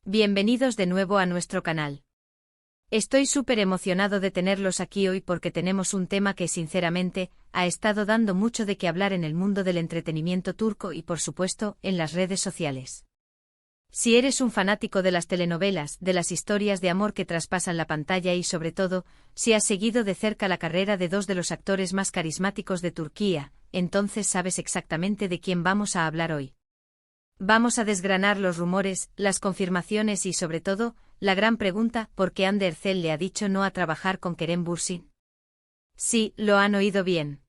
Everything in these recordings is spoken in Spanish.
Bienvenidos de nuevo a nuestro canal. Estoy súper emocionado de tenerlos aquí hoy porque tenemos un tema que sinceramente ha estado dando mucho de qué hablar en el mundo del entretenimiento turco y por supuesto en las redes sociales. Si eres un fanático de las telenovelas, de las historias de amor que traspasan la pantalla y sobre todo, si has seguido de cerca la carrera de dos de los actores más carismáticos de Turquía, entonces sabes exactamente de quién vamos a hablar hoy. Vamos a desgranar los rumores, las confirmaciones y sobre todo, la gran pregunta, ¿por qué Hande Erçel le ha dicho no a trabajar con Kerem Bürsin? Sí, lo han oído bien.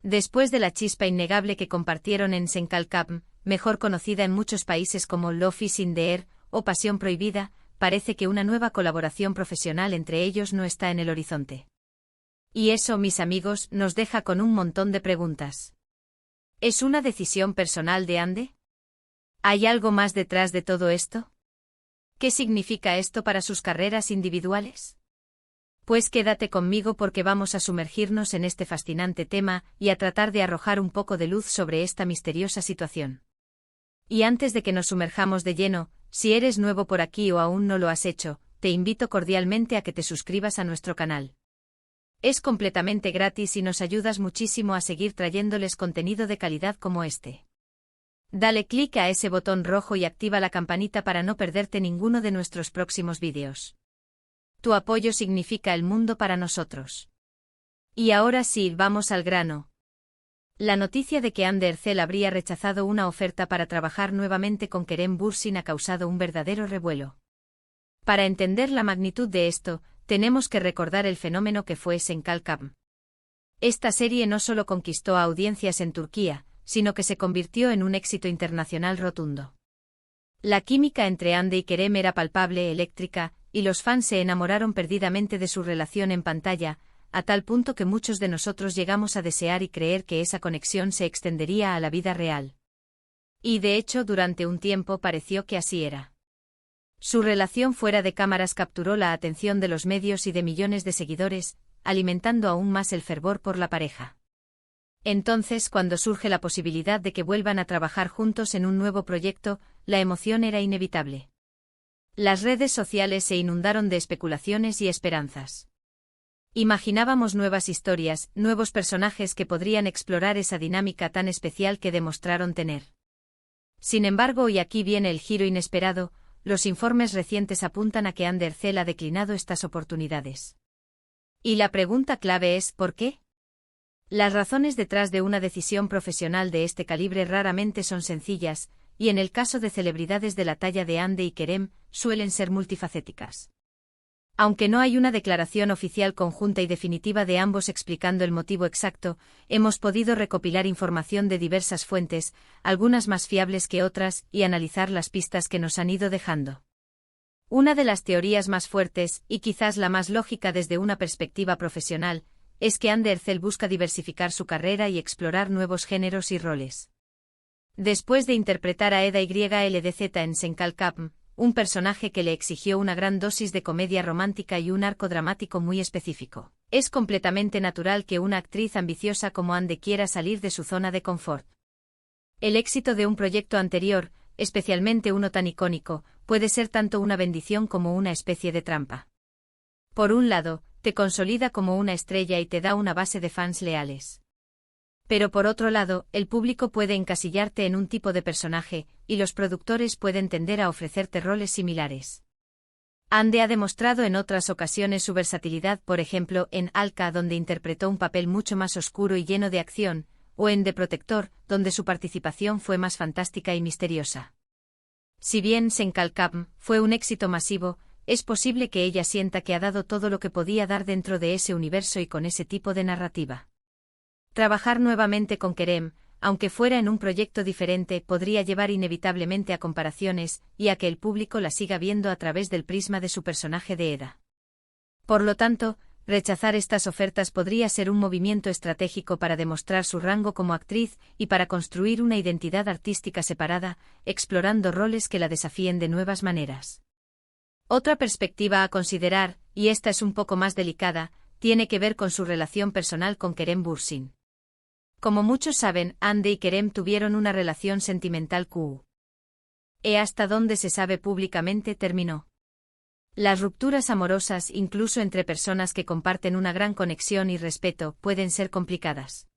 Después de la chispa innegable que compartieron en Senkalkapm, mejor conocida en muchos países como Love is in the Air o Pasión Prohibida, parece que una nueva colaboración profesional entre ellos no está en el horizonte. Y eso, mis amigos, nos deja con un montón de preguntas. ¿Es una decisión personal de Hande? ¿Hay algo más detrás de todo esto? ¿Qué significa esto para sus carreras individuales? Pues quédate conmigo porque vamos a sumergirnos en este fascinante tema y a tratar de arrojar un poco de luz sobre esta misteriosa situación. Y antes de que nos sumerjamos de lleno, si eres nuevo por aquí o aún no lo has hecho, te invito cordialmente a que te suscribas a nuestro canal. Es completamente gratis y nos ayudas muchísimo a seguir trayéndoles contenido de calidad como este. Dale clic a ese botón rojo y activa la campanita para no perderte ninguno de nuestros próximos vídeos. Tu apoyo significa el mundo para nosotros. Y ahora sí, vamos al grano. La noticia de que Hande Erçel habría rechazado una oferta para trabajar nuevamente con Kerem Bürsin ha causado un verdadero revuelo. Para entender la magnitud de esto, tenemos que recordar el fenómeno que fue Senkalkapm. Esta serie no solo conquistó a audiencias en Turquía, sino que se convirtió en un éxito internacional rotundo. La química entre Hande y Kerem era palpable, eléctrica, y los fans se enamoraron perdidamente de su relación en pantalla, a tal punto que muchos de nosotros llegamos a desear y creer que esa conexión se extendería a la vida real. Y de hecho durante un tiempo pareció que así era. Su relación fuera de cámaras capturó la atención de los medios y de millones de seguidores, alimentando aún más el fervor por la pareja. Entonces, cuando surge la posibilidad de que vuelvan a trabajar juntos en un nuevo proyecto, la emoción era inevitable. Las redes sociales se inundaron de especulaciones y esperanzas. Imaginábamos nuevas historias, nuevos personajes que podrían explorar esa dinámica tan especial que demostraron tener. Sin embargo, y aquí viene el giro inesperado, los informes recientes apuntan a que Hande Erçel ha declinado estas oportunidades. Y la pregunta clave es ¿por qué? Las razones detrás de una decisión profesional de este calibre raramente son sencillas, y en el caso de celebridades de la talla de Hande y Kerem, suelen ser multifacéticas. Aunque no hay una declaración oficial conjunta y definitiva de ambos explicando el motivo exacto, hemos podido recopilar información de diversas fuentes, algunas más fiables que otras, y analizar las pistas que nos han ido dejando. Una de las teorías más fuertes, y quizás la más lógica desde una perspectiva profesional, es que Hande Erçel busca diversificar su carrera y explorar nuevos géneros y roles. Después de interpretar a Eda YLDZ en Senkalkapm, un personaje que le exigió una gran dosis de comedia romántica y un arco dramático muy específico, es completamente natural que una actriz ambiciosa como Hande quiera salir de su zona de confort. El éxito de un proyecto anterior, especialmente uno tan icónico, puede ser tanto una bendición como una especie de trampa. Por un lado, te consolida como una estrella y te da una base de fans leales. Pero por otro lado, el público puede encasillarte en un tipo de personaje, y los productores pueden tender a ofrecerte roles similares. Hande ha demostrado en otras ocasiones su versatilidad, por ejemplo, en Alka, donde interpretó un papel mucho más oscuro y lleno de acción, o en The Protector, donde su participación fue más fantástica y misteriosa. Si bien Senkalkapm fue un éxito masivo, es posible que ella sienta que ha dado todo lo que podía dar dentro de ese universo y con ese tipo de narrativa. Trabajar nuevamente con Kerem, aunque fuera en un proyecto diferente, podría llevar inevitablemente a comparaciones, y a que el público la siga viendo a través del prisma de su personaje de Eda. Por lo tanto, rechazar estas ofertas podría ser un movimiento estratégico para demostrar su rango como actriz y para construir una identidad artística separada, explorando roles que la desafíen de nuevas maneras. Otra perspectiva a considerar, y esta es un poco más delicada, tiene que ver con su relación personal con Kerem Bürsin. Como muchos saben, Hande y Kerem tuvieron una relación sentimental. Hasta donde se sabe públicamente terminó. Las rupturas amorosas, incluso entre personas que comparten una gran conexión y respeto, pueden ser complicadas.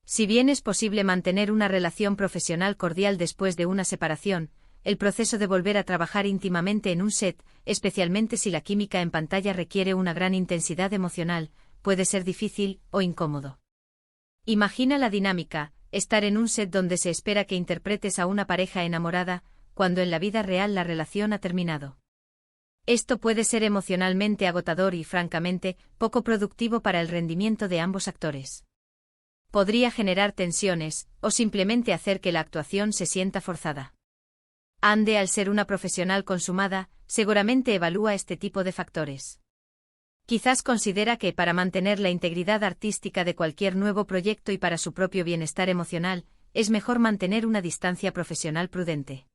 Si bien es posible mantener una relación profesional cordial después de una separación, el proceso de volver a trabajar íntimamente en un set, especialmente si la química en pantalla requiere una gran intensidad emocional, puede ser difícil o incómodo. Imagina la dinámica, estar en un set donde se espera que interpretes a una pareja enamorada, cuando en la vida real la relación ha terminado. Esto puede ser emocionalmente agotador y, francamente, poco productivo para el rendimiento de ambos actores. Podría generar tensiones, o simplemente hacer que la actuación se sienta forzada. Ande, al ser una profesional consumada, seguramente evalúa este tipo de factores. Quizás considera que, para mantener la integridad artística de cualquier nuevo proyecto y para su propio bienestar emocional, es mejor mantener una distancia profesional prudente.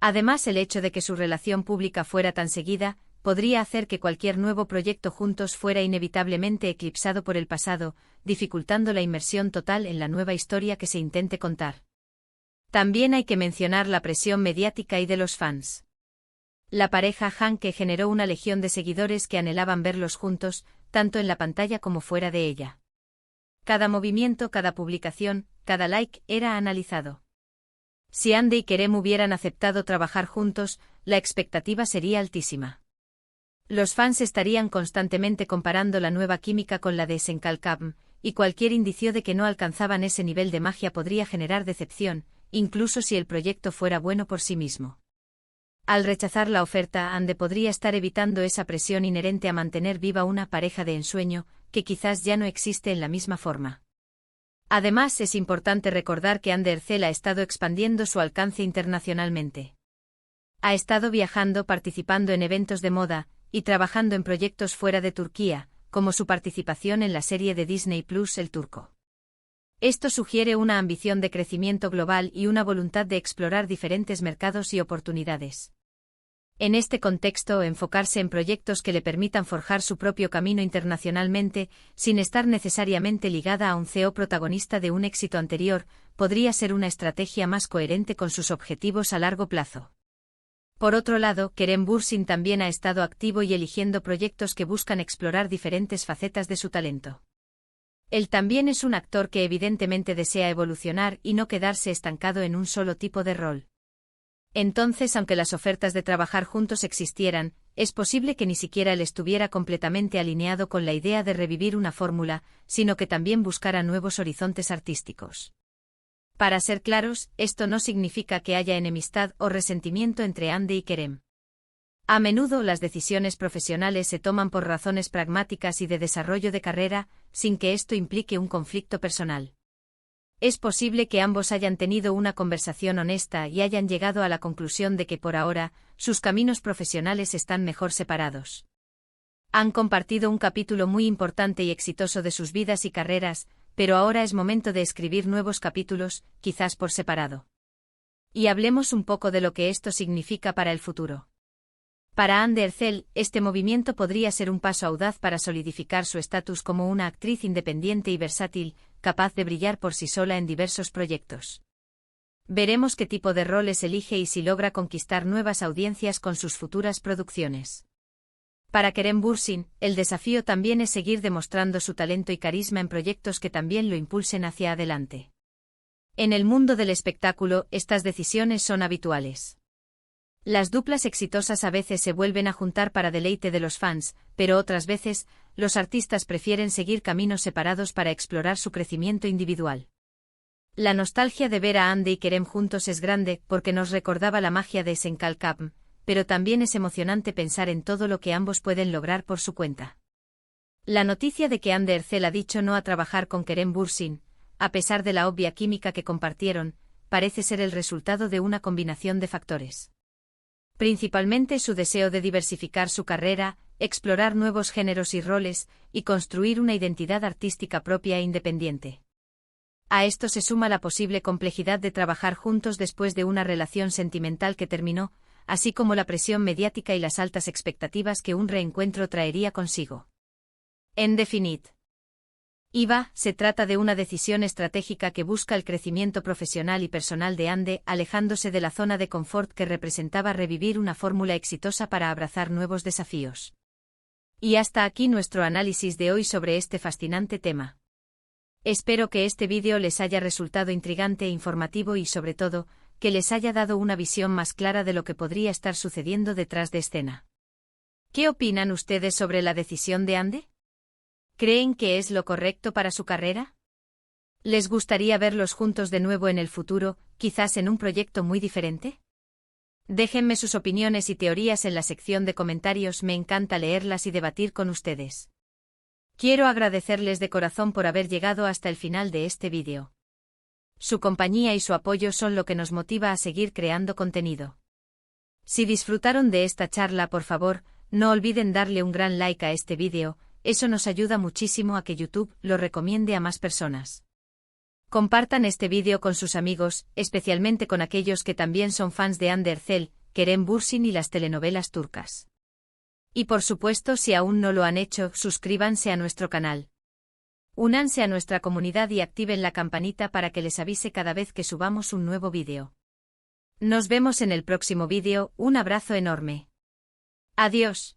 Además, el hecho de que su relación pública fuera tan seguida, podría hacer que cualquier nuevo proyecto juntos fuera inevitablemente eclipsado por el pasado, dificultando la inmersión total en la nueva historia que se intente contar. También hay que mencionar la presión mediática y de los fans. La pareja Han que generó una legión de seguidores que anhelaban verlos juntos, tanto en la pantalla como fuera de ella. Cada movimiento, cada publicación, cada like era analizado. Si Ande y Kerem hubieran aceptado trabajar juntos, la expectativa sería altísima. Los fans estarían constantemente comparando la nueva química con la de Senkalkam, y cualquier indicio de que no alcanzaban ese nivel de magia podría generar decepción, incluso si el proyecto fuera bueno por sí mismo. Al rechazar la oferta, Ande podría estar evitando esa presión inherente a mantener viva una pareja de ensueño, que quizás ya no existe en la misma forma. Además, es importante recordar que Hande Erçel ha estado expandiendo su alcance internacionalmente. Ha estado viajando, participando en eventos de moda, y trabajando en proyectos fuera de Turquía, como su participación en la serie de Disney Plus El Turco. Esto sugiere una ambición de crecimiento global y una voluntad de explorar diferentes mercados y oportunidades. En este contexto, enfocarse en proyectos que le permitan forjar su propio camino internacionalmente, sin estar necesariamente ligada a un CEO protagonista de un éxito anterior, podría ser una estrategia más coherente con sus objetivos a largo plazo. Por otro lado, Kerem Bürsin también ha estado activo y eligiendo proyectos que buscan explorar diferentes facetas de su talento. Él también es un actor que evidentemente desea evolucionar y no quedarse estancado en un solo tipo de rol. Entonces, aunque las ofertas de trabajar juntos existieran, es posible que ni siquiera él estuviera completamente alineado con la idea de revivir una fórmula, sino que también buscara nuevos horizontes artísticos. Para ser claros, esto no significa que haya enemistad o resentimiento entre Hande y Kerem. A menudo las decisiones profesionales se toman por razones pragmáticas y de desarrollo de carrera, sin que esto implique un conflicto personal. Es posible que ambos hayan tenido una conversación honesta y hayan llegado a la conclusión de que por ahora, sus caminos profesionales están mejor separados. Han compartido un capítulo muy importante y exitoso de sus vidas y carreras, pero ahora es momento de escribir nuevos capítulos, quizás por separado. Y hablemos un poco de lo que esto significa para el futuro. Para Hande Erçel, este movimiento podría ser un paso audaz para solidificar su estatus como una actriz independiente y versátil, capaz de brillar por sí sola en diversos proyectos. Veremos qué tipo de roles elige y si logra conquistar nuevas audiencias con sus futuras producciones. Para Kerem Bürsin, el desafío también es seguir demostrando su talento y carisma en proyectos que también lo impulsen hacia adelante. En el mundo del espectáculo, estas decisiones son habituales. Las duplas exitosas a veces se vuelven a juntar para deleite de los fans, pero otras veces, los artistas prefieren seguir caminos separados para explorar su crecimiento individual. La nostalgia de ver a Hande y Kerem juntos es grande porque nos recordaba la magia de Senkalkam, pero también es emocionante pensar en todo lo que ambos pueden lograr por su cuenta. La noticia de que Hande Erçel ha dicho no a trabajar con Kerem Bürsin, a pesar de la obvia química que compartieron, parece ser el resultado de una combinación de factores. Principalmente su deseo de diversificar su carrera, explorar nuevos géneros y roles, y construir una identidad artística propia e independiente. A esto se suma la posible complejidad de trabajar juntos después de una relación sentimental que terminó, así como la presión mediática y las altas expectativas que un reencuentro traería consigo. En definitiva, IVA, se trata de una decisión estratégica que busca el crecimiento profesional y personal de Ande, alejándose de la zona de confort que representaba revivir una fórmula exitosa para abrazar nuevos desafíos. Y hasta aquí nuestro análisis de hoy sobre este fascinante tema. Espero que este vídeo les haya resultado intrigante e informativo y sobre todo, que les haya dado una visión más clara de lo que podría estar sucediendo detrás de escena. ¿Qué opinan ustedes sobre la decisión de Ande? ¿Creen que es lo correcto para su carrera? ¿Les gustaría verlos juntos de nuevo en el futuro, quizás en un proyecto muy diferente? Déjenme sus opiniones y teorías en la sección de comentarios, me encanta leerlas y debatir con ustedes. Quiero agradecerles de corazón por haber llegado hasta el final de este vídeo. Su compañía y su apoyo son lo que nos motiva a seguir creando contenido. Si disfrutaron de esta charla, por favor, no olviden darle un gran like a este vídeo, eso nos ayuda muchísimo a que YouTube lo recomiende a más personas. Compartan este vídeo con sus amigos, especialmente con aquellos que también son fans de Hande Erçel, Kerem Bürsin y las telenovelas turcas. Y por supuesto, si aún no lo han hecho, suscríbanse a nuestro canal. Únanse a nuestra comunidad y activen la campanita para que les avise cada vez que subamos un nuevo vídeo. Nos vemos en el próximo vídeo, un abrazo enorme. Adiós.